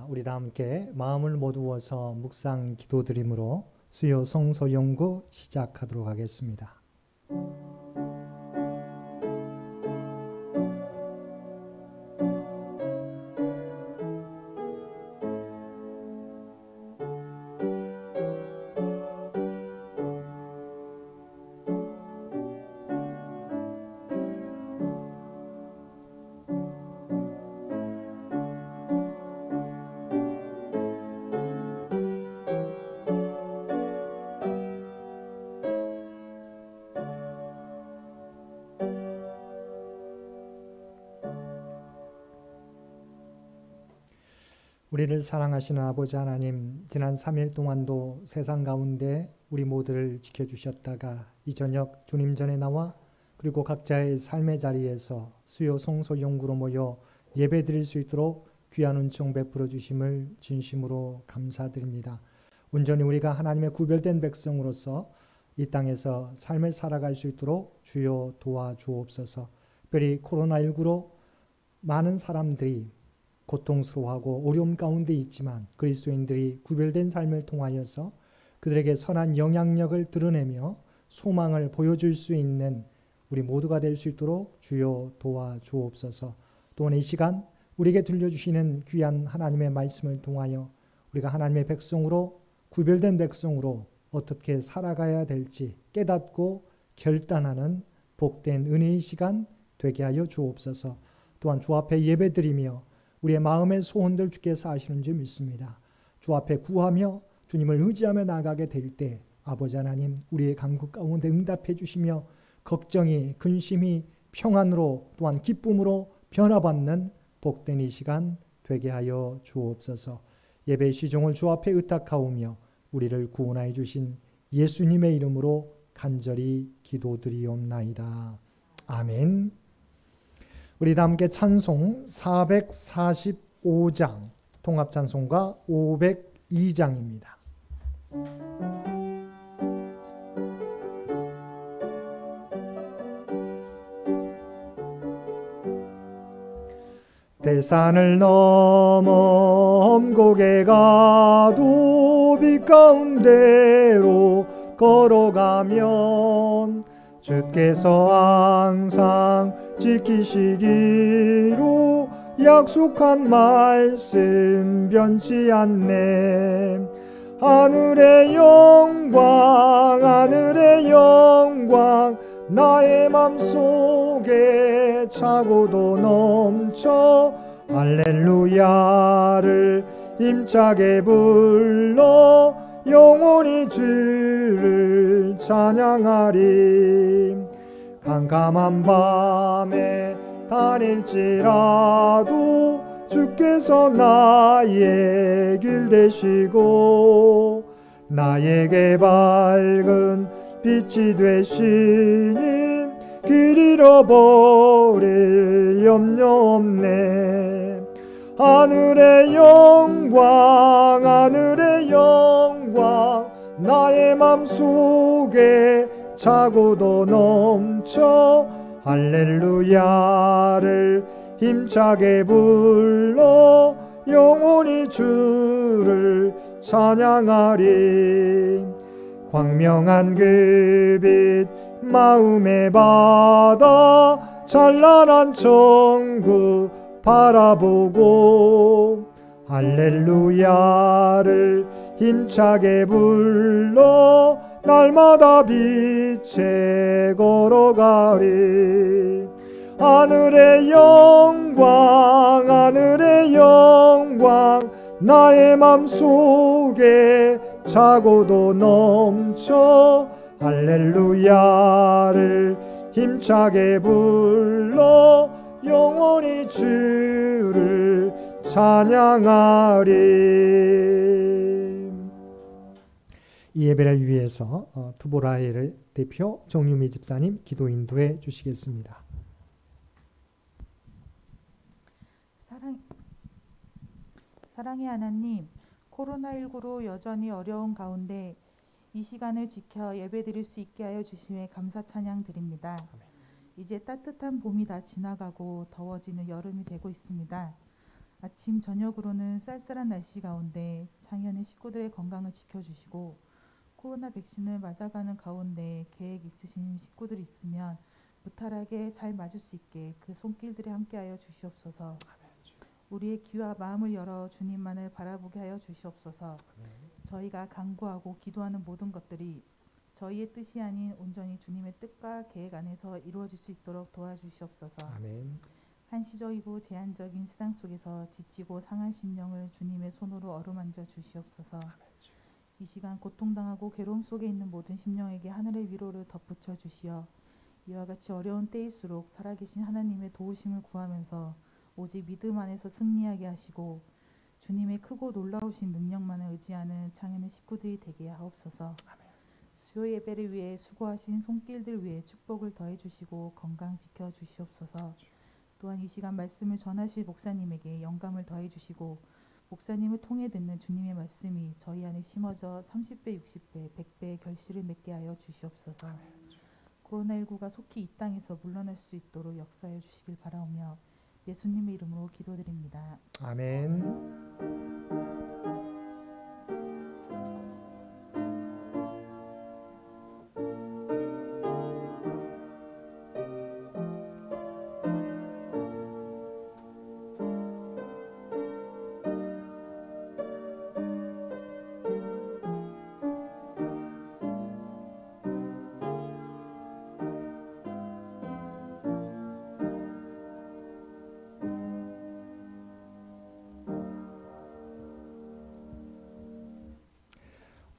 우리 다 함께 마음을 모두어서 묵상 기도드림으로 수요 성서 연구 시작하도록 하겠습니다. 우리를 사랑하시는 아버지 하나님, 지난 3일 동안도 세상 가운데 우리 모두를 지켜주셨다가 이 저녁 주님 전에 나와 그리고 각자의 삶의 자리에서 수요 성소 연구로 모여 예배 드릴 수 있도록 귀한 은총 베풀어 주심을 진심으로 감사드립니다. 온전히 우리가 하나님의 구별된 백성으로서 이 땅에서 삶을 살아갈 수 있도록 주여 도와주옵소서. 특별히 코로나19로 많은 사람들이 고통스러워하고 어려움 가운데 있지만 그리스도인들이 구별된 삶을 통하여서 그들에게 선한 영향력을 드러내며 소망을 보여줄 수 있는 우리 모두가 될 수 있도록 주여 도와주옵소서. 또한 이 시간 우리에게 들려주시는 귀한 하나님의 말씀을 통하여 우리가 하나님의 백성으로 구별된 백성으로 어떻게 살아가야 될지 깨닫고 결단하는 복된 은혜의 시간 되게 하여 주옵소서. 또한 주 앞에 예배드리며 우리의 마음의 소원들 주께서 아시는 줄 믿습니다. 주 앞에 구하며 주님을 의지하며 나가게 될 때 아버지 하나님 우리의 간구 가운데 응답해 주시며 걱정이 근심이 평안으로 또한 기쁨으로 변화받는 복된 이 시간 되게 하여 주옵소서. 예배 시종을 주 앞에 의탁하오며 우리를 구원하여 주신 예수님의 이름으로 간절히 기도드리옵나이다. 아멘. 우리 다 함께 찬송 445장 통합찬송가 502장입니다. 대산을 넘어 험곡에 가도 빛 가운데로 걸어가면 주께서 항상 지키시기로 약속한 말씀 변치 않네. 하늘의 영광 하늘의 영광 나의 맘속에 차고도 넘쳐 할렐루야를 힘차게 불러 영원히 주를 찬양하리. 캄캄한 밤에 다닐지라도 주께서 나의 길 되시고 나에게 밝은 빛이 되시니 길 잃어버릴 염려 없네. 하늘의 영광 하늘의 영광 나의 맘속에 차고도 넘쳐 할렐루야를 힘차게 불러 영원히 주를 찬양하리. 광명한 그 빛 마음에 받아 찬란한 천국 바라보고 할렐루야를 힘차게 불러 날마다 빛에 걸어가리. 하늘의 영광 하늘의 영광 나의 맘속에 차고도 넘쳐 할렐루야를 힘차게 불러 영원히 주를 찬양하리. 이 예배를 위해서 투보라헬 대표 정유미 집사님 기도 인도해 주시겠습니다. 사랑의 하나님, 코로나19로 여전히 어려운 가운데 이 시간을 지켜 예배드릴 수 있게 하여 주심에 감사 찬양 드립니다. 이제 따뜻한 봄이 다 지나가고 더워지는 여름이 되고 있습니다. 아침 저녁으로는 쌀쌀한 날씨 가운데 창현의 식구들의 건강을 지켜주시고 코로나 백신을 맞아가는 가운데 계획 있으신 식구들 있으면 무탈하게 잘 맞을 수 있게 그 손길들에 함께하여 주시옵소서. 우리의 귀와 마음을 열어 주님만을 바라보게 하여 주시옵소서. 저희가 간구하고 기도하는 모든 것들이 저희의 뜻이 아닌 온전히 주님의 뜻과 계획 안에서 이루어질 수 있도록 도와주시옵소서. 아멘. 한시적이고 제한적인 세상 속에서 지치고 상한 심령을 주님의 손으로 어루만져 주시옵소서. 이 시간 고통당하고 괴로움 속에 있는 모든 심령에게 하늘의 위로를 덧붙여 주시어 이와 같이 어려운 때일수록 살아계신 하나님의 도우심을 구하면서 오직 믿음 안에서 승리하게 하시고 주님의 크고 놀라우신 능력만을 의지하는 창현의 식구들이 되게 하옵소서. 수요 예배를 위해 수고하신 손길들 위해 축복을 더해 주시고 건강 지켜 주시옵소서. 또한 이 시간 말씀을 전하실 목사님에게 영감을 더해 주시고 목사님을 통해 듣는 주님의 말씀이 저희 안에 심어져 30배, 60배, 100배의 결실을 맺게 하여 주시옵소서. 코로나19가 속히 이 땅에서 물러날 수 있도록 역사해 주시길 바라오며 예수님의 이름으로 기도드립니다. 아멘.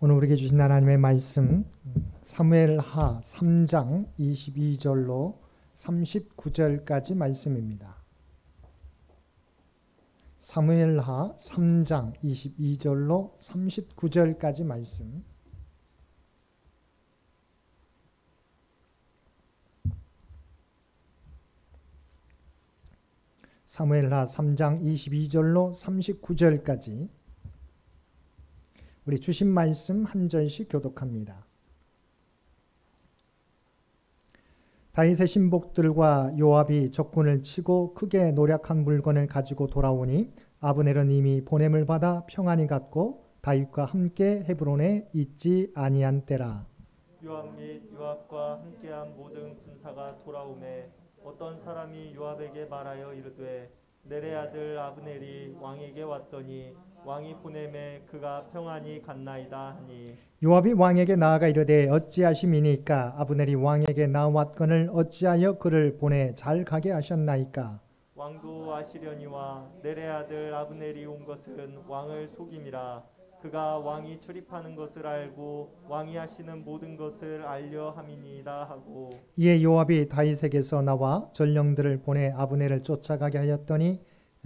오늘 우리에게 주신 하나님의 말씀 사무엘하 3장 22절로 39절까지 말씀입니다. 사무엘하 3장 22절로 39절까지 말씀. 사무엘하 3장 22절로 39절까지 우리 주신 말씀 한 절씩 교독합니다. 다윗의 신복들과 요압이 적군을 치고 크게 노력한 물건을 가지고 돌아오니 아브넬은 이미 보냄을 받아 평안히 갔고 다윗과 함께 헤브론에 있지 아니한 때라. 요압 및 요압과 함께한 모든 군사가 돌아오매 어떤 사람이 요압에게 말하여 이르되 넬의 아들 아브넬이 왕에게 왔더니 왕이 보내매 그가 평안히 갔나이다 하니 요압이 왕에게 나아가 이르되 어찌하심이니까 아브넬이 왕에게 나왔거늘 어찌하여 그를 보내 잘 가게 하셨나이까. 왕도 아시려니와 넬의 아들 아브넬이 온 것은 왕을 속임이라. 그가 왕이 출입하는 것을 알고 왕이 하시는 모든 것을 알려 함이니이다 하고 이에 요압이 다윗에게서 나와 전령들을 보내 아브넬을 쫓아가게 하였더니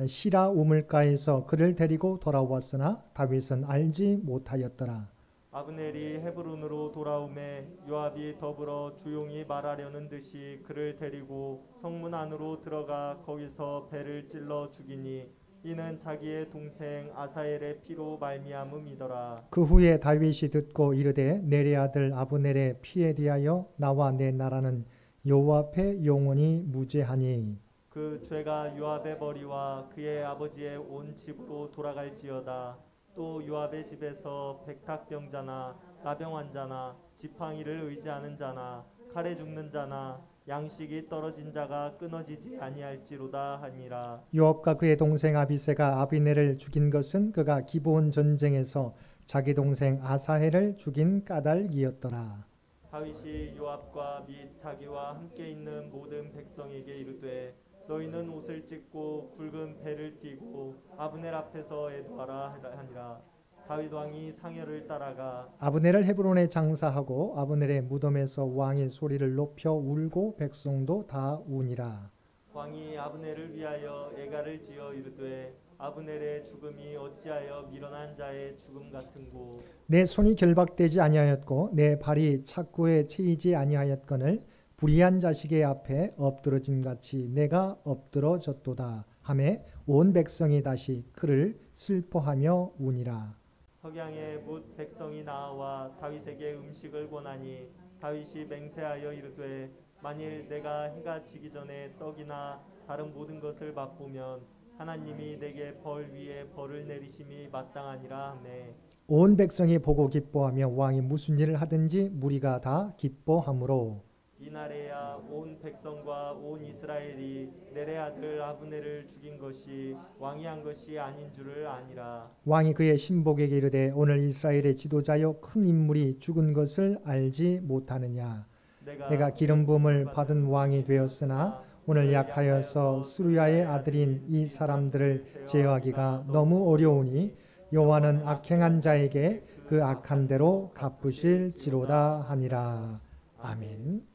시라 우물가에서 그를 데리고 돌아왔으나 다윗은 알지 못하였더라. 아브넬이 헤브론으로 돌아오매 요압이 더불어 조용히 말하려는 듯이 그를 데리고 성문 안으로 들어가 거기서 배를 찔러 죽이니 이는 자기의 동생 아사엘의 피로 말미암음이더라. 그 후에 다윗이 듣고 이르되 넬의 아들 아브넬의 피에 대하여 나와 내 나라는 여호와 앞에 영원히 무죄하니 그 죄가 요압의 머리와 그의 아버지의 온 집으로 돌아갈지어다. 또 요압의 집에서 백탁병자나 나병 환자나 지팡이를 의지하는 자나 칼에 죽는 자나 양식이 떨어진 자가 끊어지지 아니할지로다 하니라. 요압과 그의 동생 아비새가 아비넬을 죽인 것은 그가 기브온 전쟁에서 자기 동생 아사헬을 죽인 까닭이었더라. 다윗이 요압과 및 자기와 함께 있는 모든 백성에게 이르되 너희는 옷을 찢고 굵은 배를 띠고 아브넬 앞에서 애도하라 하니라. 다윗 왕이 상여를 따라가 아브넬을 헤브론에 장사하고 아브넬의 무덤에서 왕의 소리를 높여 울고 백성도 다 우니라. 왕이 아브넬을 위하여 애가를 지어 이르되 아브넬의 죽음이 어찌하여 미련한 자의 죽음 같은고. 내 손이 결박되지 아니하였고 내 발이 착고에 채이지 아니하였거늘 불의한 자식의 앞에 엎드러진 같이 내가 엎드러졌도다 하매 온 백성이 다시 그를 슬퍼하며 우니라. 석양에 뭇 백성이 나와 다윗에게 음식을 권하니 다윗이 맹세하여 이르되 만일 내가 해가 지기 전에 떡이나 다른 모든 것을 맛보면 하나님이 내게 벌 위에 벌을 내리심이 마땅하니라 하매 온 백성이 보고 기뻐하며 왕이 무슨 일을 하든지 무리가 다 기뻐하므로 이날에야 온 백성과 온 이스라엘이 넬의 아들 아브넬을 죽인 것이 왕이 한 것이 아닌 줄을 아니라. 왕이 그의 신복에게 이르되 오늘 이스라엘의 지도자여 큰 인물이 죽은 것을 알지 못하느냐. 내가 기름 부음을 받은 왕이 되었으나 오늘 약하여서 수르야의 아들인 이 사람들을 제어하기가 너무 어려우니 여호와는 악행한 자에게 그 악한 대로 갚으실지로다 하니라. 아멘.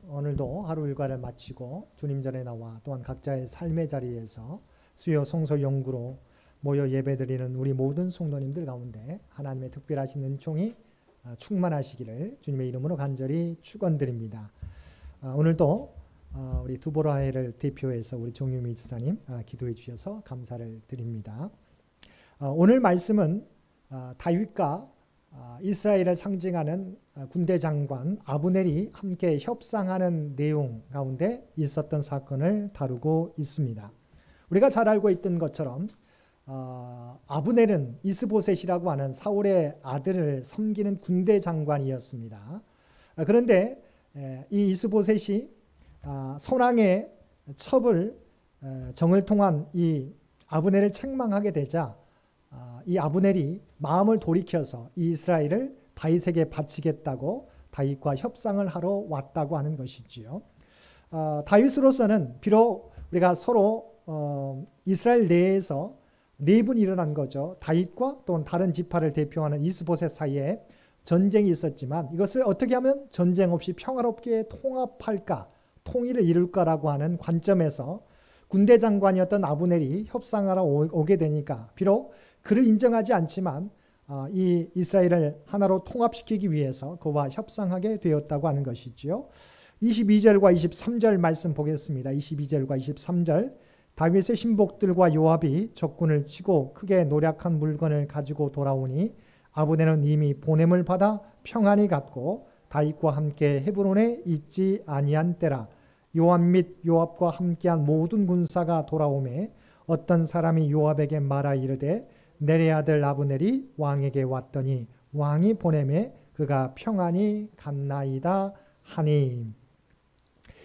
오늘도 하루 일과를 마치고 주님 전에 나와 또한 각자의 삶의 자리에서 수요 성소 영구로 모여 예배드리는 우리 모든 성도님들 가운데 하나님의 특별하신 은총이 충만하시기를 주님의 이름으로 간절히 축원드립니다. 오늘도 우리 두보라회를 대표해서 우리 정유미 지사님 기도해 주셔서 감사를 드립니다. 오늘 말씀은 다윗과 이스라엘을 상징하는 군대 장관 아브넬이 함께 협상하는 내용 가운데 있었던 사건을 다루고 있습니다. 우리가 잘 알고 있던 것처럼 아브넬은 이스보셋이라고 하는 사울의 아들을 섬기는 군대 장관이었습니다. 그런데 이 이스보셋이 선왕의 첩을 정을 통한 이 아브넬을 책망하게 되자 이 아브넬이 마음을 돌이켜서 이 이스라엘을 다윗에게 바치겠다고 다윗과 협상을 하러 왔다고 하는 것이지요. 다윗으로서는 비록 우리가 서로 이스라엘 내에서 내분이 일어난 거죠. 다윗과 또는 다른 지파를 대표하는 이스보셋 사이에 전쟁이 있었지만 이것을 어떻게 하면 전쟁 없이 평화롭게 통합할까, 통일을 이룰까라고 하는 관점에서 군대 장관이었던 아브넬이 협상하러 오게 되니까 비록 그를 인정하지 않지만 이 이스라엘을 하나로 통합시키기 위해서 그와 협상하게 되었다고 하는 것이지요. 22절과 23절 말씀 보겠습니다. 22절과 23절 다윗의 신복들과 요압이 적군을 치고 크게 노략한 물건을 가지고 돌아오니 아브넬은 이미 보냄을 받아 평안히 갔고 다윗과 함께 헤브론에 있지 아니한 때라. 요압 및 요압과 함께한 모든 군사가 돌아오매 어떤 사람이 요압에게 말하 이르되 넬의 아들 아브넬이 왕에게 왔더니 왕이 보내매 그가 평안히 갔나이다 하니.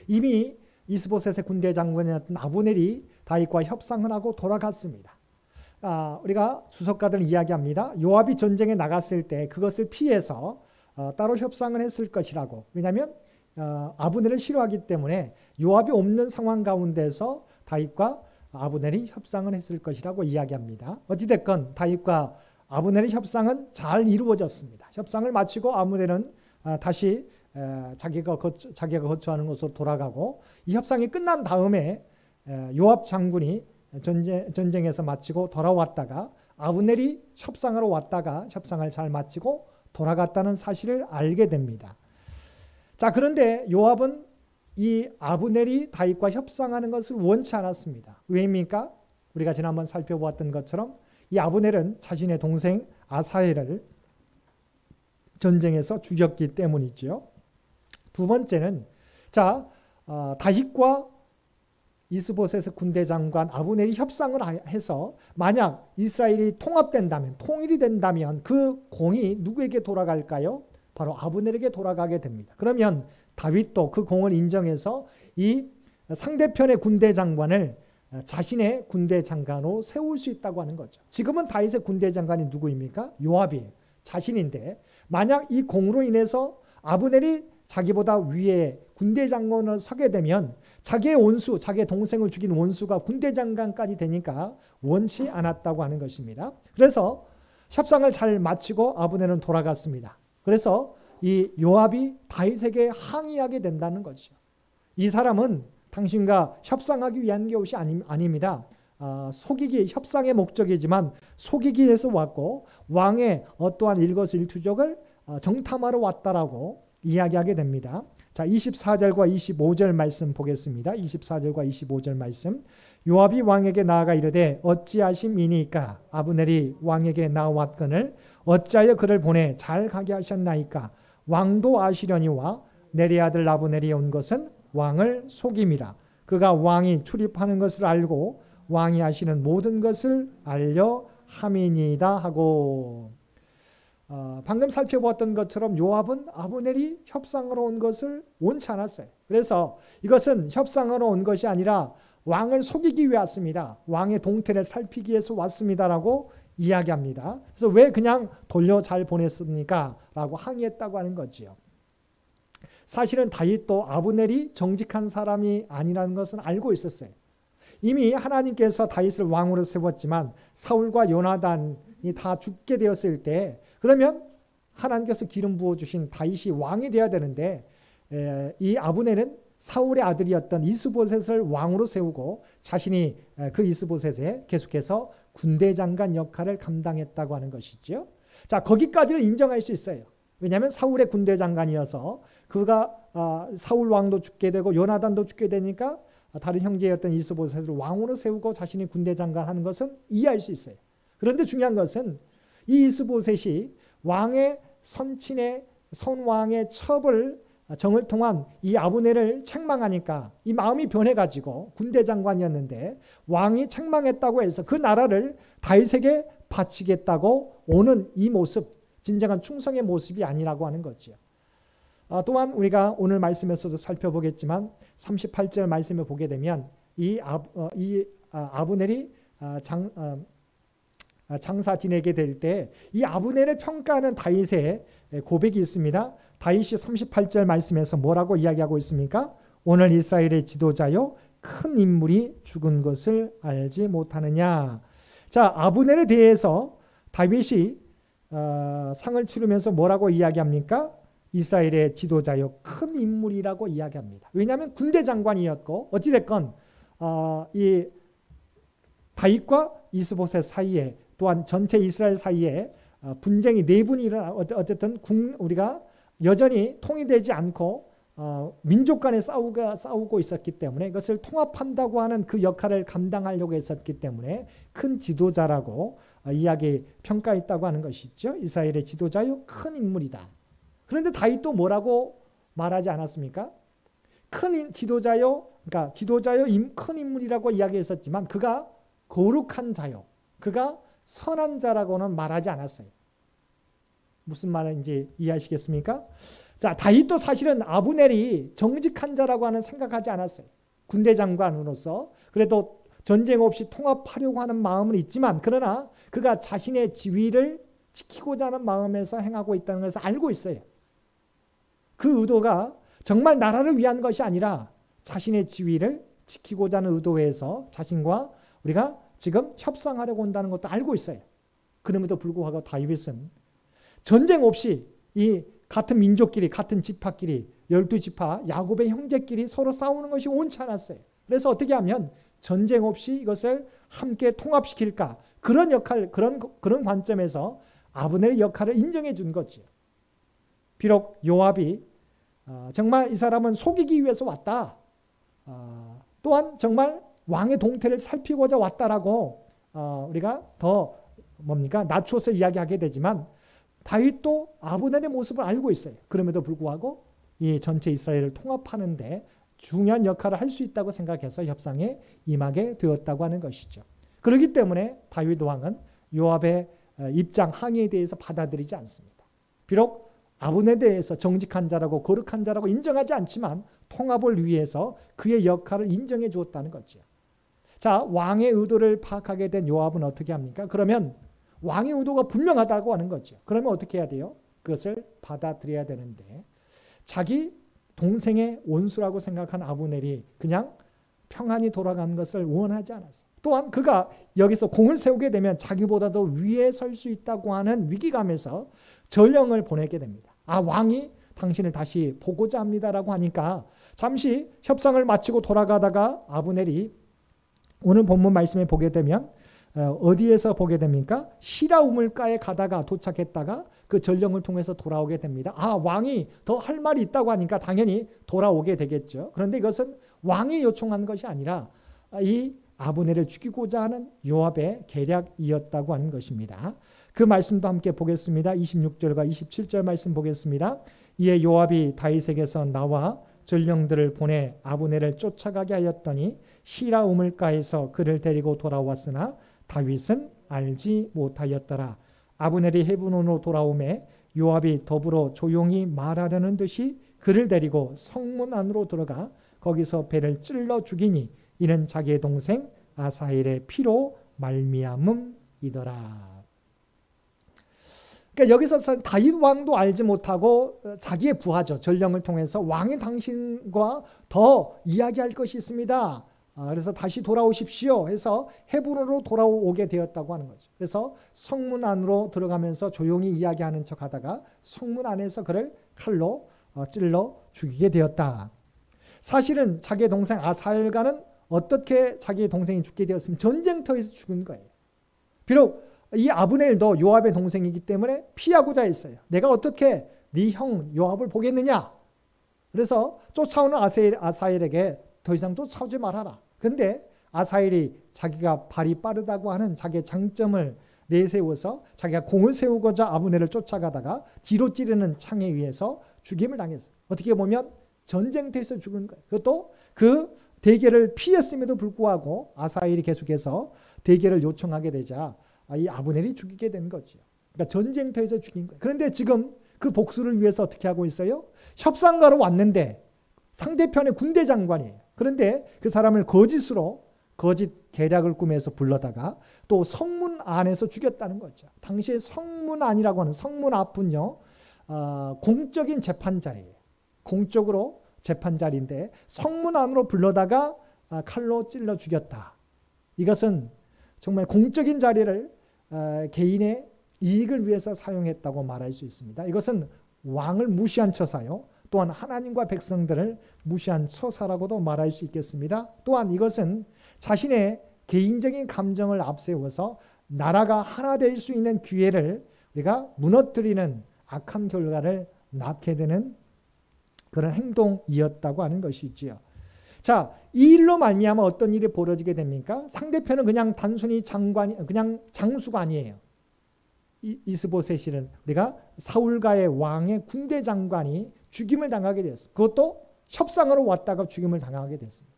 이미 이스보셋의 군대 장관이었던 아브넬이 다윗과 협상을 하고 돌아갔습니다. 우리가 주석가들은 이야기합니다. 요압이 전쟁에 나갔을 때 그것을 피해서 따로 협상을 했을 것이라고. 왜냐하면 아브넬을 싫어하기 때문에 요압이 없는 상황 가운데서 다윗과 아브넬이 협상을 했을 것이라고 이야기합니다. 어찌됐건 다윗과 아브넬의 협상은 잘 이루어졌습니다. 협상을 마치고 아브넬은 다시 자기가 거처하는 곳으로 돌아가고 이 협상이 끝난 다음에 요압 장군이 전쟁에서 마치고 돌아왔다가 아브넬이 협상하러 왔다가 협상을 잘 마치고 돌아갔다는 사실을 알게 됩니다. 자, 그런데 요압은 이 아브넬이 다윗과 협상하는 것을 원치 않았습니다. 왜입니까? 우리가 지난번 살펴보았던 것처럼 이 아브넬은 자신의 동생 아사헬을 전쟁에서 죽였기 때문이죠. 두 번째는 다윗과 이스보셋의 군대 장관 아브넬이 협상을 해서 만약 이스라엘이 통합된다면, 통일이 된다면 그 공이 누구에게 돌아갈까요? 바로 아브넬에게 돌아가게 됩니다. 그러면 다윗도 그 공을 인정해서 이 상대편의 군대 장관을 자신의 군대 장관으로 세울 수 있다고 하는 거죠. 지금은 다윗의 군대 장관이 누구입니까? 요압이에요. 자신인데 만약 이 공으로 인해서 아브넬이 자기보다 위에 군대 장관으로 서게 되면 자기의 원수, 자기의 동생을 죽인 원수가 군대 장관까지 되니까 원치 않았다고 하는 것입니다. 그래서 협상을 잘 마치고 아브넬은 돌아갔습니다. 그래서 이 요압이 다윗에게 항의하게 된다는 것이죠. 이 사람은 당신과 협상하기 위한 것이 아닙니다. 속이기, 협상의 목적이지만 속이기 위해서 왔고 왕의 어떠한 일거수일투족을 정탐하러 왔다라고 이야기하게 됩니다. 자, 24절과 25절 말씀 보겠습니다. 24절과 25절 말씀. 요압이 왕에게 나아가 이르되 어찌하심이니까 아브넬이 왕에게 나왔거늘 어찌하여 그를 보내 잘 가게 하셨나이까. 왕도 아시려니와 넬의 아들 아브넬이 온 것은 왕을 속임이라. 그가 왕이 출입하는 것을 알고 왕이 하시는 모든 것을 알려 함이니이다 하고, 방금 살펴보았던 것처럼 요압은 아브넬이 협상으로 온 것을 원치 않았어요. 그래서 이것은 협상으로 온 것이 아니라 왕을 속이기 위해 왔습니다. 왕의 동태를 살피기 위해서 왔습니다라고 이야기합니다. 그래서 왜 그냥 돌려 잘 보냈습니까? 라고 항의했다고 하는 거지요. 사실은 다윗도 아브넬이 정직한 사람이 아니라는 것은 알고 있었어요. 이미 하나님께서 다윗을 왕으로 세웠지만 사울과 요나단이 다 죽게 되었을 때, 그러면 하나님께서 기름 부어주신 다윗이 왕이 되어야 되는데, 이 아브넬은 사울의 아들이었던 이스보셋을 왕으로 세우고 자신이 그 이스보셋에 계속해서 군대 장관 역할을 감당했다고 하는 것이죠. 자, 거기까지를 인정할 수 있어요. 왜냐하면 사울의 군대 장관이어서 그가 사울 왕도 죽게 되고 요나단도 죽게 되니까 다른 형제였던 이스보셋을 왕으로 세우고 자신이 군대 장관 하는 것은 이해할 수 있어요. 그런데 중요한 것은 이 이스보셋이 왕의 선친의 선왕의 첩을 정을 통한 이 아브넬을 책망하니까 이 마음이 변해가지고 군대 장관이었는데 왕이 책망했다고 해서 그 나라를 다윗에게 바치겠다고 오는 이 모습, 진정한 충성의 모습이 아니라고 하는 거죠. 또한 우리가 오늘 말씀에서도 살펴보겠지만 38절 말씀을 보게 되면 이 아브넬이 장사 지내게 될 때 이 아브넬을 평가하는 다윗의 고백이 있습니다. 다윗이 38절 말씀에서 뭐라고 이야기하고 있습니까? 오늘 이스라엘의 지도자요 큰 인물이 죽은 것을 알지 못하느냐. 자, 아브넬에 대해서 다윗이 상을 치르면서 뭐라고 이야기합니까? 이스라엘의 지도자요 큰 인물이라고 이야기합니다. 왜냐하면 군대 장관이었고 어찌됐건 이 다윗과 이스보셋 사이에 또한 전체 이스라엘 사이에 분쟁이 내분이 일어나 어쨌든 우리가 여전히 통일되지 않고 민족 간에 싸우고 있었기 때문에 이것을 통합한다고 하는 그 역할을 감당하려고 했었기 때문에 큰 지도자라고 평가했다고 하는 것이죠. 이스라엘의 지도자요 큰 인물이다. 그런데 다윗도 뭐라고 말하지 않았습니까? 큰 지도자요, 그러니까 지도자요 큰 인물이라고 이야기했었지만 그가 거룩한 자요, 그가 선한 자라고는 말하지 않았어요. 무슨 말인지 이해하시겠습니까? 자, 다윗도 사실은 아브넬이 정직한 자라고 하는 생각하지 않았어요. 군대 장관으로서 그래도 전쟁 없이 통합하려고 하는 마음은 있지만 그러나 그가 자신의 지위를 지키고자 하는 마음에서 행하고 있다는 것을 알고 있어요. 그 의도가 정말 나라를 위한 것이 아니라 자신의 지위를 지키고자 하는 의도에서 자신과 우리가 지금 협상하려고 한다는 것도 알고 있어요. 그럼에도 불구하고 다윗은 전쟁 없이 이 같은 민족끼리 같은 지파끼리 12지파 야곱의 형제끼리 서로 싸우는 것이 원치 않았어요. 그래서 어떻게 하면 전쟁 없이 이것을 함께 통합시킬까, 그런 역할, 그런 관점에서 아브넬의 역할을 인정해 준 거죠. 비록 요압이 정말 이 사람은 속이기 위해서 왔다, 또한 정말 왕의 동태를 살피고자 왔다라고 우리가 더 낮춰서 이야기하게 되지만 다윗도 아브넬의 모습을 알고 있어요. 그럼에도 불구하고 이 전체 이스라엘을 통합하는데 중요한 역할을 할 수 있다고 생각해서 협상에 임하게 되었다고 하는 것이죠. 그렇기 때문에 다윗 왕은 요압의 입장 항의에 대해서 받아들이지 않습니다. 비록 아브넬에 대해서 정직한 자라고 거룩한 자라고 인정하지 않지만 통합을 위해서 그의 역할을 인정해 주었다는 거죠. 자, 왕의 의도를 파악하게 된 요압은 어떻게 합니까? 그러면 왕의 의도가 분명하다고 하는 거죠. 그러면 어떻게 해야 돼요? 그것을 받아들여야 되는데 자기 동생의 원수라고 생각한 아브넬이 그냥 평안히 돌아가는 것을 원하지 않았어요. 또한 그가 여기서 공을 세우게 되면 자기보다도 위에 설 수 있다고 하는 위기감에서 전령을 보내게 됩니다. 왕이 당신을 다시 보고자 합니다라고 하니까 잠시 협상을 마치고 돌아가다가 아브넬이 오늘 본문 말씀에 보게 되면 어디에서 보게 됩니까? 시라 우물가에 가다가 도착했다가 그 전령을 통해서 돌아오게 됩니다. 왕이 더 할 말이 있다고 하니까 당연히 돌아오게 되겠죠. 그런데 이것은 왕이 요청한 것이 아니라 이 아브넬을 죽이고자 하는 요압의 계략이었다고 하는 것입니다. 그 말씀도 함께 보겠습니다. 26절과 27절 말씀 보겠습니다. 이에 요압이 다윗에게서 나와 전령들을 보내 아브넬을 쫓아가게 하였더니 시라 우물가에서 그를 데리고 돌아왔으나 다윗은 알지 못하였더라. 아브넬이 헤브론으로 돌아오매 요압이 더불어 조용히 말하려는 듯이 그를 데리고 성문 안으로 들어가 거기서 배를 찔러 죽이니 이는 자기의 동생 아사헬의 피로 말미암음이더라. 그러니까 여기서 다윗 왕도 알지 못하고 자기의 부하죠. 전령을 통해서 왕이 당신과 더 이야기할 것이 있습니다. 그래서 다시 돌아오십시오 해서 헤브론으로 돌아오게 되었다고 하는 거죠. 그래서 성문 안으로 들어가면서 조용히 이야기하는 척 하다가 성문 안에서 그를 칼로 찔러 죽이게 되었다. 사실은 자기의 동생 아사엘과는 어떻게 자기의 동생이 죽게 되었으면 전쟁터에서 죽은 거예요. 비록 이 아브넬도 요압의 동생이기 때문에 피하고자 했어요. 내가 어떻게 네 형 요압을 보겠느냐. 그래서 쫓아오는 아사엘에게 더 이상 쫓아오지 말아라. 근데 아사엘이 자기가 발이 빠르다고 하는 자기의 장점을 내세워서 자기가 공을 세우고자 아브넬을 쫓아가다가 뒤로 찌르는 창에 의해서 죽임을 당했어요. 어떻게 보면 전쟁터에서 죽은 거예요. 그것도 그 대결을 피했음에도 불구하고 아사엘이 계속해서 대결을 요청하게 되자 이 아브넬이 죽이게 된 거죠. 그러니까 전쟁터에서 죽인 거예요. 그런데 지금 그 복수를 위해서 어떻게 하고 있어요? 협상가로 왔는데 상대편의 군대 장관이에요. 그런데 그 사람을 거짓 계략을 꾸며서 불러다가 또 성문 안에서 죽였다는 거죠. 당시에 성문 안이라고 하는 성문 앞은요, 공적인 재판자리예요. 공적으로 재판자리인데 성문 안으로 불러다가 칼로 찔러 죽였다. 이것은 정말 공적인 자리를 개인의 이익을 위해서 사용했다고 말할 수 있습니다. 이것은 왕을 무시한 처사요. 또한 하나님과 백성들을 무시한 처사라고도 말할 수 있겠습니다. 또한 이것은 자신의 개인적인 감정을 앞세워서 나라가 하나 될 수 있는 기회를 우리가 무너뜨리는 악한 결과를 낳게 되는 그런 행동이었다고 하는 것이지요. 자, 이 일로 말미암아 어떤 일이 벌어지게 됩니까? 상대편은 그냥 단순히 그냥 장수가 아니에요. 이스보셋은 우리가 사울가의 왕의 군대 장관이 죽임을 당하게 됐어요. 그것도 협상으로 왔다가 죽임을 당하게 됐습니다.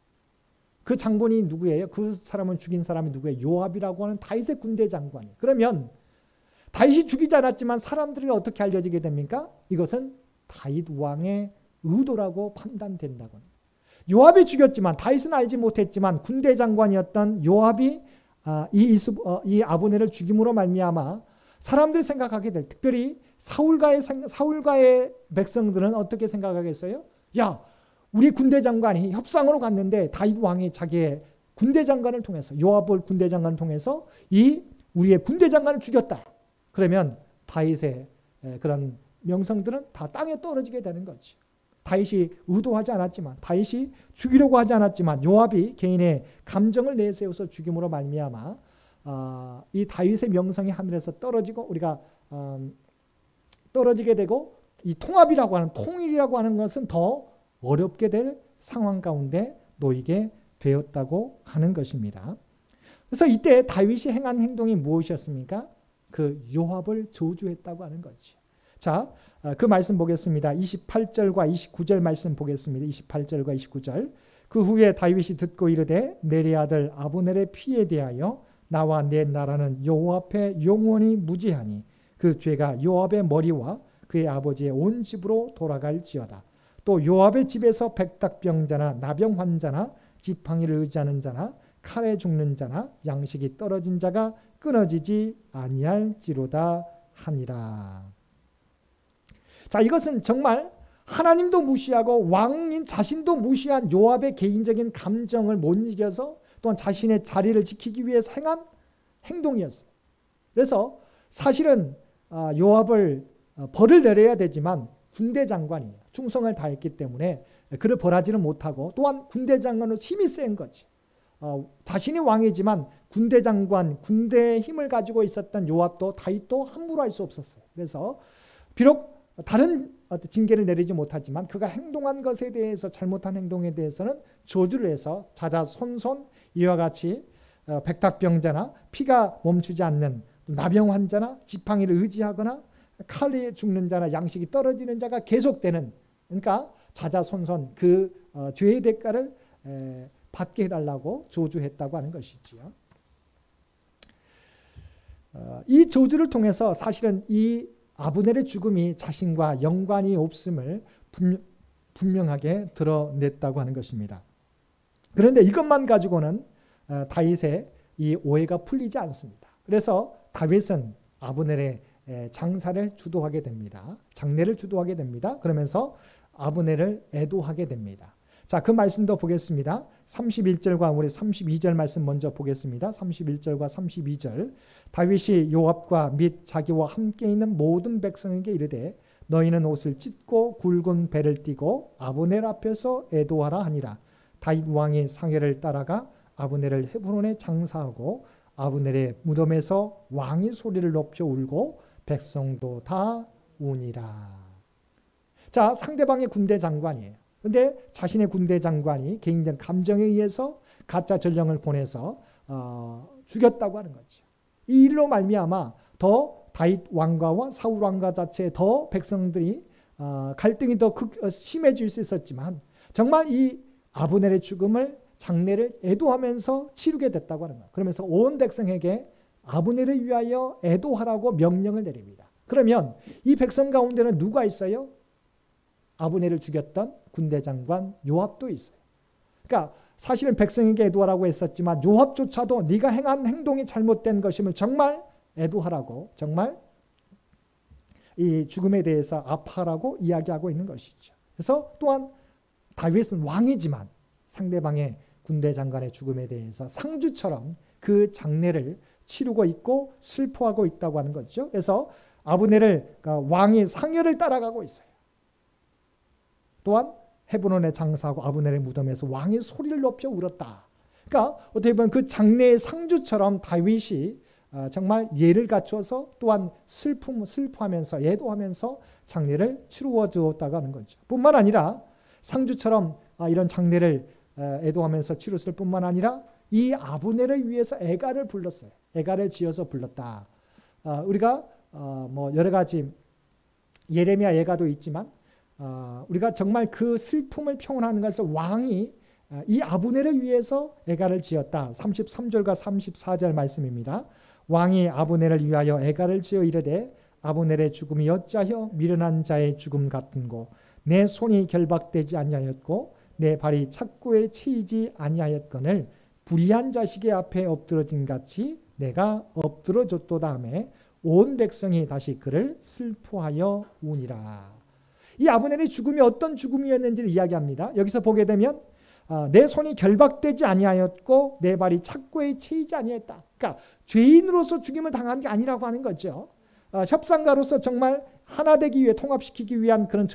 그 장군이 누구예요? 그 사람을 죽인 사람이 누구예요? 요압이라고 하는 다윗의 군대 장관이에요. 그러면 다윗이 죽이지 않았지만 사람들이 어떻게 알려지게 됩니까? 이것은 다윗 왕의 의도라고 판단된다고 합니다. 요압이 죽였지만 다윗은 알지 못했지만 군대 장관이었던 요압이 이 아브넬을 죽임으로 말미암아 사람들이 생각하게 될, 특별히 사울가의 백성들은 어떻게 생각하겠어요? 야, 우리 군대 장관이 협상으로 갔는데 다윗 왕이 자기의 군대 장관을 통해서 요압을 군대 장관을 통해서 우리의 군대 장관을 죽였다. 그러면 다윗의 그런 명성들은 다 땅에 떨어지게 되는 거죠. 다윗이 의도하지 않았지만, 다윗이 죽이려고 하지 않았지만 요압이 개인의 감정을 내세워서 죽임으로 말미암아 이 다윗의 명성이 하늘에서 떨어지고 우리가 떨어지게 되고 이 통합이라고 하는 통일이라고 하는 것은 더 어렵게 될 상황 가운데 놓이게 되었다고 하는 것입니다. 그래서 이때 다윗이 행한 행동이 무엇이었습니까? 그 요압을 저주했다고 하는 거죠. 자, 그 말씀 보겠습니다. 28절과 29절 말씀 보겠습니다. 28절과 29절. 그 후에 다윗이 듣고 이르되 내리 아들 아브넬의 피에 대하여 나와 내 나라는 여호와 앞에 영원히 무죄하니 그 죄가 요압의 머리와 그의 아버지의 온 집으로 돌아갈지어다. 또 요압의 집에서 백탁병자나 나병 환자나 지팡이를 의지하는 자나 칼에 죽는 자나 양식이 떨어진 자가 끊어지지 아니할지로다 하니라. 자, 이것은 정말 하나님도 무시하고 왕인 자신도 무시한 요압의 개인적인 감정을 못 이겨서 또한 자신의 자리를 지키기 위해서 행한 행동이었어요. 그래서 사실은 요압을 벌을 내려야 되지만 군대 장관이에요. 충성을 다했기 때문에 그를 벌하지는 못하고 또한 군대 장관으로 힘이 센 거지. 자신이 왕이지만 군대 장관, 군대의 힘을 가지고 있었던 요압도 다윗도 함부로 할 수 없었어요. 그래서 비록 다른 징계를 내리지 못하지만 그가 행동한 것에 대해서 잘못한 행동에 대해서는 저주를 해서 자자손손 이와 같이 백탁병자나 피가 멈추지 않는 나병 환자나 지팡이를 의지하거나 칼에 죽는 자나 양식이 떨어지는 자가 계속되는, 그러니까 자자손손 그 죄의 대가를 받게 해달라고 저주했다고 하는 것이지요. 이 저주를 통해서 사실은 이 아브넬의 죽음이 자신과 연관이 없음을 분명하게 드러냈다고 하는 것입니다. 그런데 이것만 가지고는 다윗의 이 오해가 풀리지 않습니다. 그래서 다윗은 아브넬의 장사를 주도하게 됩니다. 장례를 주도하게 됩니다. 그러면서 아브넬을 애도하게 됩니다. 자, 그 말씀도 보겠습니다. 31절과 우리 32절 말씀 먼저 보겠습니다. 31절과 32절. 다윗이 요압과 및 자기와 함께 있는 모든 백성에게 이르되 너희는 옷을 찢고 굵은 배를 띠고 아브넬 앞에서 애도하라 하니라. 다윗 왕이 상해를 따라가 아브넬을 헤브론에 장사하고 아브넬의 무덤에서 왕이 소리를 높여 울고 백성도 다 우니라. 자, 상대방의 군대 장관이에요. 근데 자신의 군대 장관이 개인적 감정에 의해서 가짜 전령을 보내서 죽였다고 하는 거죠. 이 일로 말미암아 더 다윗 왕가와 사울 왕가 자체에 더 백성들이 갈등이 더 심해질 수 있었지만 정말 이 아브넬의 죽음을 장례를 애도하면서 치르게 됐다고 하는 거예요. 그러면서 온 백성에게 아브넬을 위하여 애도하라고 명령을 내립니다. 그러면 이 백성 가운데는 누가 있어요? 아브넬을 죽였던 군대 장관 요압도 있어요. 그러니까 사실은 백성에게 애도하라고 했었지만 요압조차도 네가 행한 행동이 잘못된 것임을 정말 애도하라고 정말 이 죽음에 대해서 아파하라고 이야기하고 있는 것이죠. 그래서 또한 다윗은 왕이지만 상대방의 군대 장관의 죽음에 대해서 상주처럼 그 장례를 치르고 있고 슬퍼하고 있다고 하는 거죠. 그래서 아브넬을 왕이 상여를 따라가고 있어요. 또한 헤브론에 장사하고 아브넬의 무덤에서 왕이 소리를 높여 울었다. 그러니까 어떻게 보면 그 장례의 상주처럼 다윗이 정말 예를 갖춰서 또한 슬퍼하면서 애도하면서 장례를 치루어 주었다고 하는 거죠. 뿐만 아니라 상주처럼 이런 장례를 애도하면서 치렀을 뿐만 아니라 이 아브넬을 위해서 애가를 불렀어요. 애가를 지어서 불렀다. 우리가 뭐 여러 가지 예레미야 애가도 있지만 우리가 정말 그 슬픔을 표현하는 것을 왕이 이 아브넬을 위해서 애가를 지었다. 33절과 34절 말씀입니다. 왕이 아브넬을 위하여 애가를 지어 이르되 아브넬의 죽음이 어찌하여 미련한 자의 죽음 같은고 내 손이 결박되지 아니하였고 내 발이 착고에 채이지 아니하였거늘 불의한 자식의 앞에 엎드러진 같이 내가 엎드러졌도다 하매 온 백성이 다시 그를 슬퍼하여 우니라. 이 아브넬의 죽음이 어떤 죽음이었는지를 이야기합니다. 여기서 보게 되면 내 손이 결박되지 아니하였고 내 발이 착고에 채이지 아니했다. 그러니까 죄인으로서 죽임을 당한 게 아니라고 하는 거죠. 협상가로서 정말 하나 되기 위해 통합시키기 위한 그런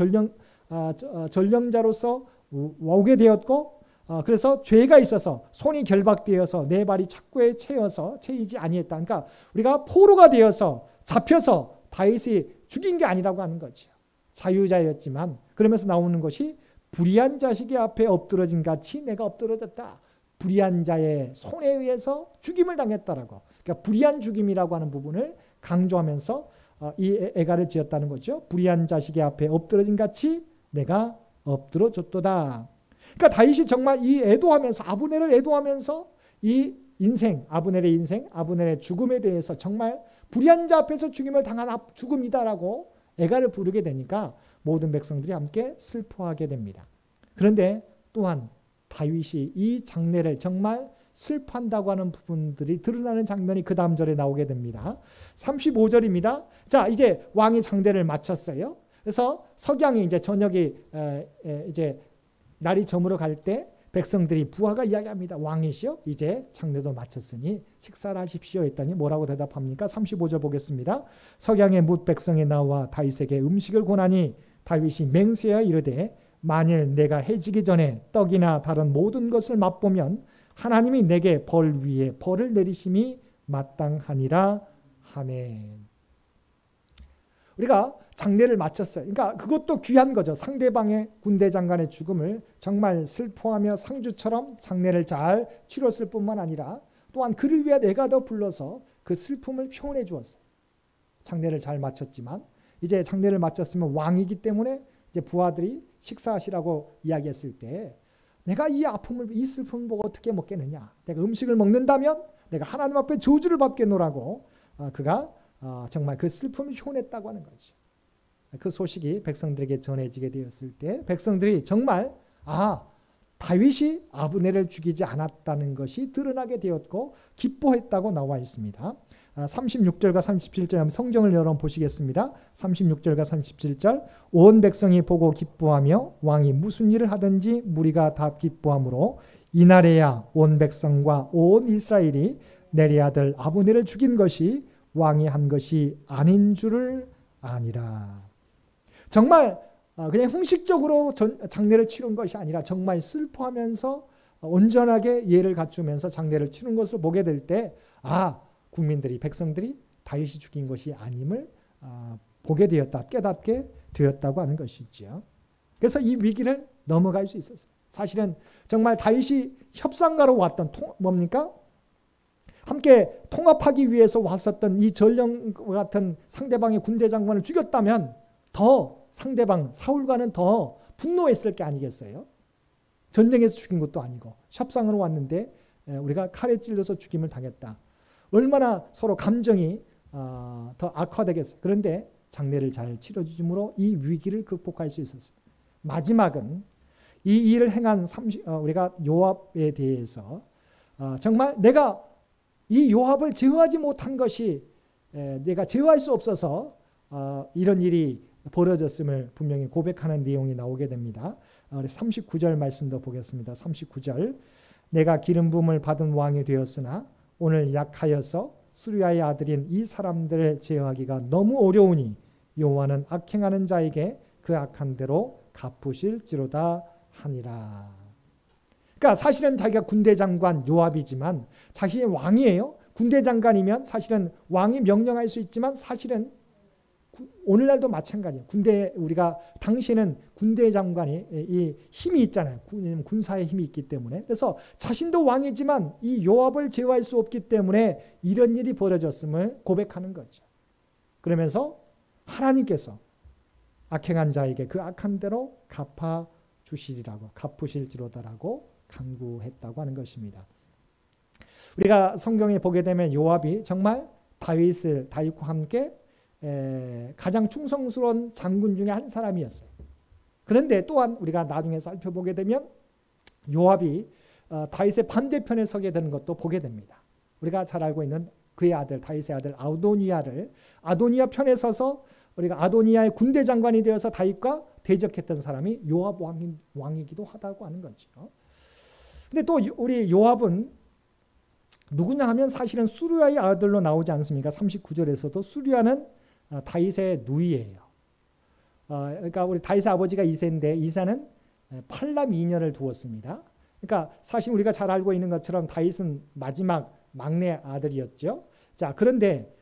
전령자로서 오게 되었고 그래서 죄가 있어서 손이 결박되어서 내 발이 착고에 채이지 아니했다. 그러니까 우리가 포로가 되어서 잡혀서 다윗이 죽인 게 아니라고 하는 거죠. 자유자였지만 그러면서 나오는 것이 불의한 자식의 앞에 엎드러진 같이 내가 엎드러졌다. 불의한 자의 손에 의해서 죽임을 당했다라고. 그러니까 불의한 죽임이라고 하는 부분을 강조하면서 이 애가를 지었다는 거죠. 불의한 자식의 앞에 엎드러진 같이 내가 엎드러졌도다. 그러니까 다윗이 정말 이 애도하면서 아브넬을 애도하면서 이 인생, 아브넬의 인생, 아브넬의 죽음에 대해서 정말 불의한 자 앞에서 죽임을 당한 죽음이다라고 애가를 부르게 되니까 모든 백성들이 함께 슬퍼하게 됩니다. 그런데 또한 다윗이 이 장례를 정말 슬퍼한다고 하는 부분들이 드러나는 장면이 그 다음 절에 나오게 됩니다. 35절입니다. 자, 이제 왕이 장례를 마쳤어요. 그래서 석양이 이제 저녁이 이제 날이 저물어 갈 때 백성들이 부하가 이야기합니다. 왕이시여 이제 장례도 마쳤으니 식사를 하십시오 했더니 뭐라고 대답합니까? 35절 보겠습니다. 석양에 뭇 백성이 나와 다윗에게 음식을 권하니 다윗이 맹세하여 이르되 만일 내가 해지기 전에 떡이나 다른 모든 것을 맛보면 하나님이 내게 벌 위에 벌을 내리심이 마땅하니라 하멘. 우리가 장례를 마쳤어요. 그러니까 그것도 귀한 거죠. 상대방의 군대 장관의 죽음을 정말 슬퍼하며 상주처럼 장례를 잘 치렀을 뿐만 아니라 또한 그를 위해 내가 더 불러서 그 슬픔을 표현해 주었어요. 장례를 잘 마쳤지만 이제 장례를 마쳤으면 왕이기 때문에 이제 부하들이 식사하시라고 이야기했을 때 내가 이 슬픔을 보고 어떻게 먹겠느냐. 내가 음식을 먹는다면 내가 하나님 앞에 저주를 받겠노라고 그가 정말 그 슬픔을 효냈다고 하는 거죠. 그 소식이 백성들에게 전해지게 되었을 때 백성들이 정말 다윗이 아브넬을 죽이지 않았다는 것이 드러나게 되었고 기뻐했다고 나와 있습니다. 36절과 37절 성경을 열어 보시겠습니다. 36절과 37절 온 백성이 보고 기뻐하며 왕이 무슨 일을 하든지 무리가 다 기뻐하므로 이날에야 온 백성과 온 이스라엘이 내리 아들 아브넬을 죽인 것이 왕이 한 것이 아닌 줄을 아니라. 정말 그냥 형식적으로 장례를 치른 것이 아니라 정말 슬퍼하면서 온전하게 예를 갖추면서 장례를 치른 것을 보게 될 때 국민들이 백성들이 다윗이 죽인 것이 아님을 보게 되었다. 깨닫게 되었다고 하는 것이죠. 그래서 이 위기를 넘어갈 수 있었어요. 사실은 정말 다윗이 협상가로 왔던 뭡니까? 함께 통합하기 위해서 왔었던 이 전령과 같은 상대방의 군대 장관을 죽였다면 더 상대방 사울과는 더 분노했을 게 아니겠어요? 전쟁에서 죽인 것도 아니고 협상으로 왔는데 우리가 칼에 찔려서 죽임을 당했다. 얼마나 서로 감정이 더 악화되겠어요. 그런데 장례를 잘 치러주므로 이 위기를 극복할 수 있었어요. 마지막은 이 일을 행한 우리가 요압에 대해서 정말 내가 이 요압을 제어하지 못한 것이 내가 제어할 수 없어서 이런 일이 벌어졌음을 분명히 고백하는 내용이 나오게 됩니다. 39절 말씀도 보겠습니다. 39절 내가 기름 부음을 받은 왕이 되었으나 오늘 약하여서 수리아의 아들인 이 사람들을 제어하기가 너무 어려우니 여호와는 악행하는 자에게 그 악한 대로 갚으실지로다 하니라. 그러니까 사실은 자기가 군대 장관 요압이지만 자신이 왕이에요. 군대 장관이면 사실은 왕이 명령할 수 있지만 사실은 오늘날도 마찬가지예요. 군대 우리가 당시에는 군대 장관이 이 힘이 있잖아요. 군사의 힘이 있기 때문에. 그래서 자신도 왕이지만 이 요압을 제어할 수 없기 때문에 이런 일이 벌어졌음을 고백하는 거죠. 그러면서 하나님께서 악행한 자에게 그 악한 대로 갚아 주시리라고 갚으실지로다라고 간구했다고 하는 것입니다. 우리가 성경에 보게 되면 요압이 정말 다윗과 함께 가장 충성스러운 장군 중에 한 사람이었어요. 그런데 또한 우리가 나중에 살펴보게 되면 요압이 다윗의 반대편에 서게 되는 것도 보게 됩니다. 우리가 잘 알고 있는 그의 아들 다윗의 아들 아도니아 편에 서서 우리가 아도니아의 군대 장관이 되어서 다윗과 대적했던 사람이 요압 왕이기도 하다고 하는 거죠. 근데 또 우리 요압은 누구냐 하면 사실은 수리아의 아들로 나오지 않습니까? 39절에서도 수리아는 다윗의 누이예요. 그러니까 우리 다윗의 아버지가 이새인데 이새는 팔람 2년을 두었습니다. 그러니까 사실 우리가 잘 알고 있는 것처럼 다윗은 마지막 막내 아들이었죠. 자, 그런데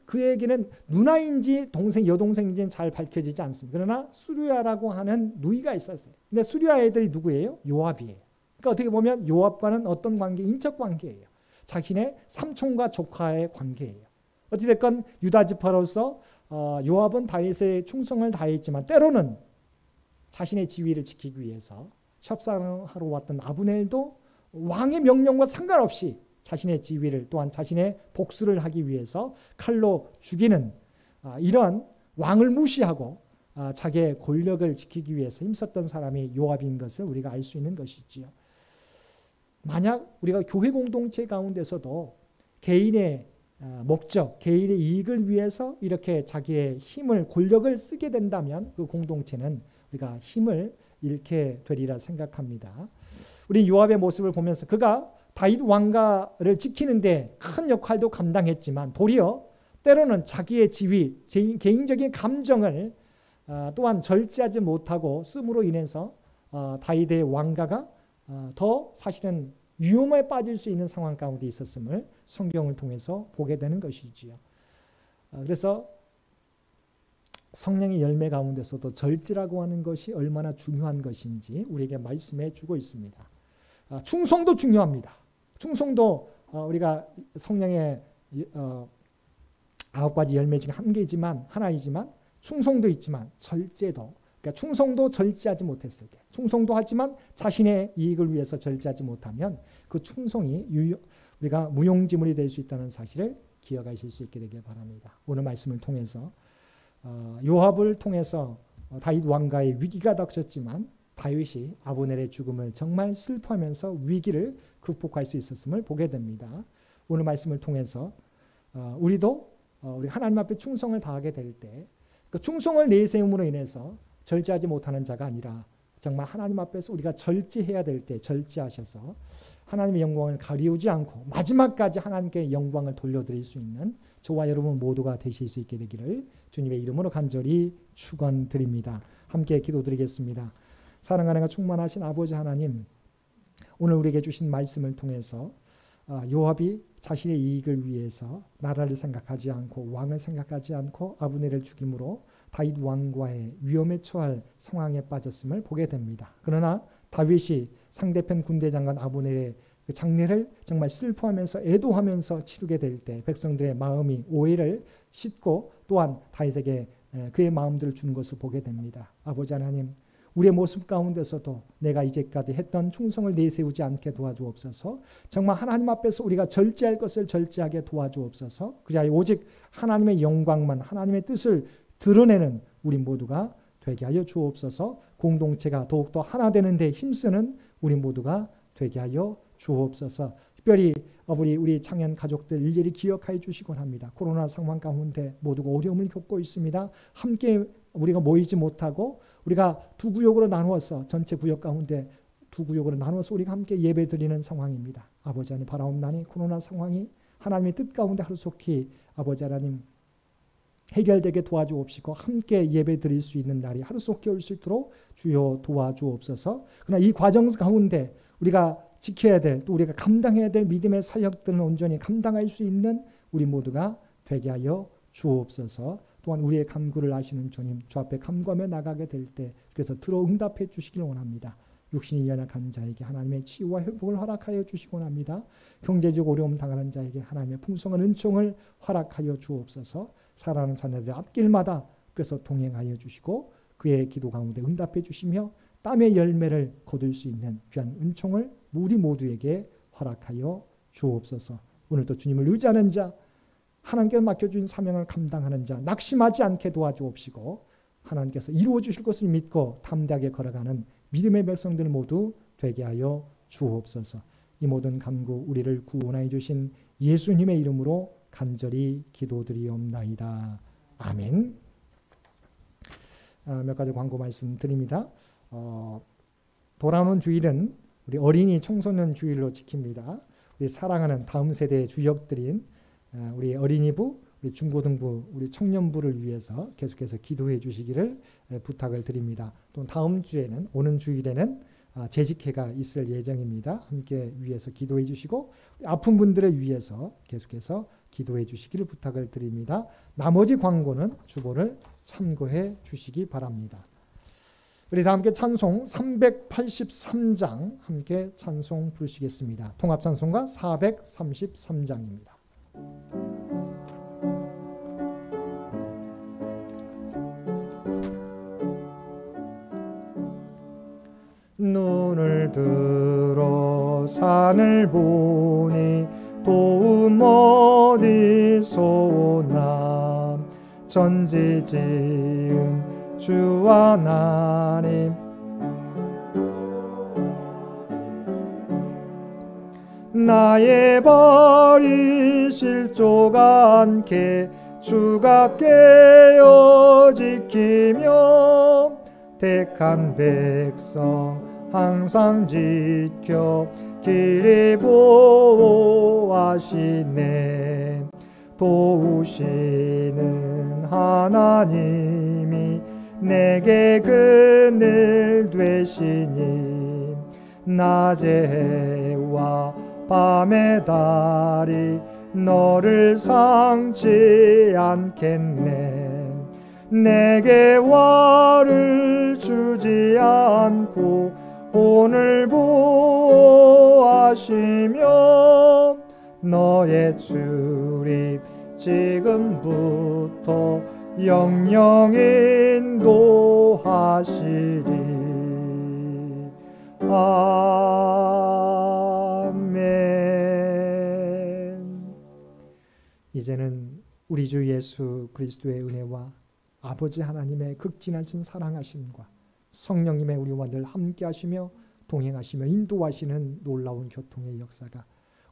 그에게는 누나인지 여동생인지는 잘 밝혀지지 않습니다. 그러나 수리아라고 하는 누이가 있었어요. 근데 수리아 애들이 누구예요? 요압이에요. 그러니까 어떻게 보면 요압과는 어떤 관계? 인적 관계예요. 자신의 삼촌과 조카의 관계예요. 어찌됐건 유다 지파로서 요압은 다윗의 충성을 다했지만 때로는 자신의 지위를 지키기 위해서 협상하러 왔던 아브넬도 왕의 명령과 상관없이 자신의 지위를 또한 자신의 복수를 하기 위해서 칼로 죽이는 이런 왕을 무시하고 자기의 권력을 지키기 위해서 힘썼던 사람이 요압인 것을 우리가 알 수 있는 것이지요. 만약 우리가 교회 공동체 가운데서도 개인의 목적, 개인의 이익을 위해서 이렇게 자기의 힘을, 권력을 쓰게 된다면 그 공동체는 우리가 힘을 잃게 되리라 생각합니다. 우리 요압의 모습을 보면서 그가 다윗 왕가를 지키는데 큰 역할도 감당했지만 도리어 때로는 자기의 지위, 개인적인 감정을 또한 절제하지 못하고 씀으로 인해서 다윗의 왕가가 더 사실은 위험에 빠질 수 있는 상황 가운데 있었음을 성경을 통해서 보게 되는 것이지요. 그래서 성령의 열매 가운데서도 절제라고 하는 것이 얼마나 중요한 것인지 우리에게 말씀해 주고 있습니다. 충성도 중요합니다. 충성도 우리가 성령의 9가지 열매 중에 하나이지만 충성도 있지만 절제도 그러니까 충성도 절제하지 못했을 때, 충성도 하지만 자신의 이익을 위해서 절제하지 못하면 그 충성이 우리가 무용지물이 될 수 있다는 사실을 기억하실 수 있게 되길 바랍니다. 오늘 말씀을 통해서 요압을 통해서 다윗 왕가의 위기가 닥쳤지만 다윗이 아브넬의 죽음을 정말 슬퍼하면서 위기를 극복할 수 있었음을 보게 됩니다. 오늘 말씀을 통해서 우리도 우리 하나님 앞에 충성을 다하게 될 때 그 충성을 내세움으로 인해서 절제하지 못하는 자가 아니라 정말 하나님 앞에서 우리가 절제해야 될 때 절제하셔서 하나님의 영광을 가리우지 않고 마지막까지 하나님께 영광을 돌려드릴 수 있는 저와 여러분 모두가 되실 수 있게 되기를 주님의 이름으로 간절히 축원드립니다. 함께 기도드리겠습니다. 사랑하는 충만하신 아버지 하나님, 오늘 우리에게 주신 말씀을 통해서 요압이 자신의 이익을 위해서 나라를 생각하지 않고 왕을 생각하지 않고 아브넬을 죽임으로 다윗 왕과의 위험에 처할 상황에 빠졌음을 보게 됩니다. 그러나 다윗이 상대편 군대 장관 아브넬의 그 장례를 정말 슬퍼하면서 애도하면서 치르게 될 때 백성들의 마음이 오해를 싣고 또한 다윗에게 그의 마음들을 주는 것을 보게 됩니다. 아버지 하나님, 우리의 모습 가운데서도 내가 이제까지 했던 충성을 내세우지 않게 도와주옵소서. 정말 하나님 앞에서 우리가 절제할 것을 절제하게 도와주옵소서. 그리하여 오직 하나님의 영광만, 하나님의 뜻을 드러내는 우리 모두가 되게 하여 주옵소서. 공동체가 더욱더 하나 되는 데 힘쓰는 우리 모두가 되게 하여 주옵소서. 특별히 우리 창현 가족들 일일이 기억하여 주시곤 합니다. 코로나 상황 가운데 모두가 어려움을 겪고 있습니다. 함께 우리가 모이지 못하고 우리가 두 구역으로 나누어서 전체 구역 가운데 두 구역으로 나누어서 우리가 함께 예배 드리는 상황입니다. 아버지 하나님 바라옵나니 코로나 상황이 하나님의 뜻 가운데 하루속히 아버지 하나님 해결되게 도와주옵시고 함께 예배 드릴 수 있는 날이 하루속히 올 수 있도록 주여 도와주옵소서. 그러나 이 과정 가운데 우리가 지켜야 될, 또 우리가 감당해야 될 믿음의 사역들은 온전히 감당할 수 있는 우리 모두가 되게 하여 주옵소서. 또한 우리의 간구를 아시는 주님, 주 앞에 간구하며 나가게 될 때 그래서 들어 응답해 주시기를 원합니다. 육신이 연약한 자에게 하나님의 치유와 회복을 허락하여 주시곤 합니다. 경제적 어려움 당하는 자에게 하나님의 풍성한 은총을 허락하여 주옵소서. 사랑하는 자녀들의 앞길마다 그래서 동행하여 주시고 그의 기도 가운데 응답해 주시며 땀의 열매를 거둘 수 있는 귀한 은총을 우리 모두에게 허락하여 주옵소서. 오늘도 주님을 의지하는 자, 하나님께서 맡겨준 사명을 감당하는 자 낙심하지 않게 도와주옵시고 하나님께서 이루어 주실 것을 믿고 담대하게 걸어가는 믿음의 백성들 모두 되게 하여 주옵소서. 이 모든 간구 우리를 구원하여 주신 예수님의 이름으로 간절히 기도드리옵나이다. 아멘. 몇 가지 광고 말씀 드립니다. 돌아오는 주일은 우리 어린이 청소년 주일로 지킵니다. 우리 사랑하는 다음 세대의 주역들인 우리 어린이부, 우리 중고등부, 우리 청년부를 위해서 계속해서 기도해 주시기를 부탁을 드립니다. 또 다음 주에는 오는 주일에는 재직회가 있을 예정입니다. 함께 위해서 기도해 주시고 아픈 분들을 위해서 계속해서 기도해 주시기를 부탁을 드립니다. 나머지 광고는 주보를 참고해 주시기 바랍니다. 우리 다 함께 찬송 383장 함께 찬송 부르시겠습니다. 통합찬송가 433장입니다. 눈을 들어 산을 보니 도움 어디서 오나 전지 지은 주 하나님 나의 발이 실족 않게 주가 깨어 지키며 택한 백성 항상 지켜 길이 보호하시네. 도우시는 하나님이 내게 그늘 되시니 낮의 해와 밤의 달이 너를 상치 않겠네. 내게 화를 주지 않고 오늘 보호하시며 너의 출입 지금부터 영영 인도하시네. 하시리. 아멘. 이제는 우리 주 예수 그리스도의 은혜와 아버지 하나님의 극진하신 사랑하심과 성령님의 우리와 늘 함께 하시며 동행하시며 인도하시는 놀라운 교통의 역사가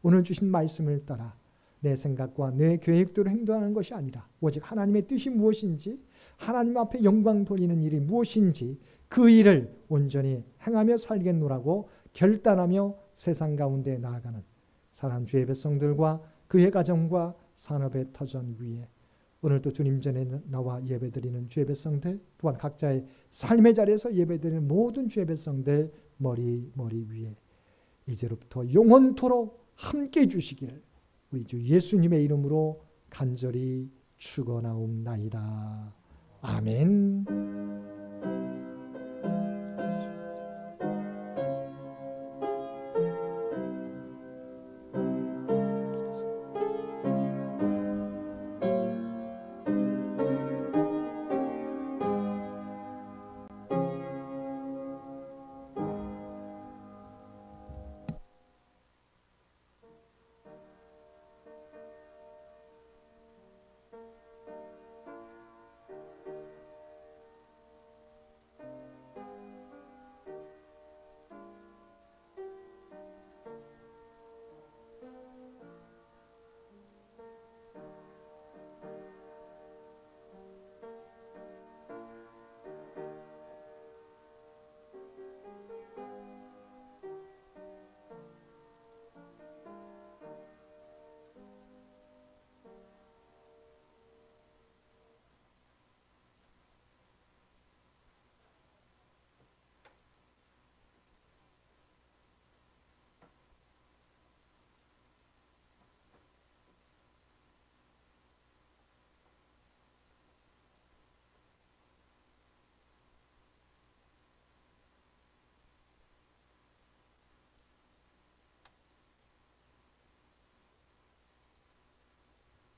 오늘 주신 말씀을 따라 내 생각과 내 계획대로 행동하는 것이 아니라 오직 하나님의 뜻이 무엇인지, 하나님 앞에 영광 돌리는 일이 무엇인지 그 일을 온전히 행하며 살겠노라고 결단하며 세상 가운데 나아가는 사랑하는 주의 백성들과 그의 가정과 산업의 터전 위에 오늘도 주님 전에 나와 예배드리는 주의 백성들, 또한 각자의 삶의 자리에서 예배드리는 모든 주의 백성들 머리 위에 이제로부터 영원토록 함께 해주시기를 우리 주 예수님의 이름으로 간절히 축원하옵나이다. 아멘.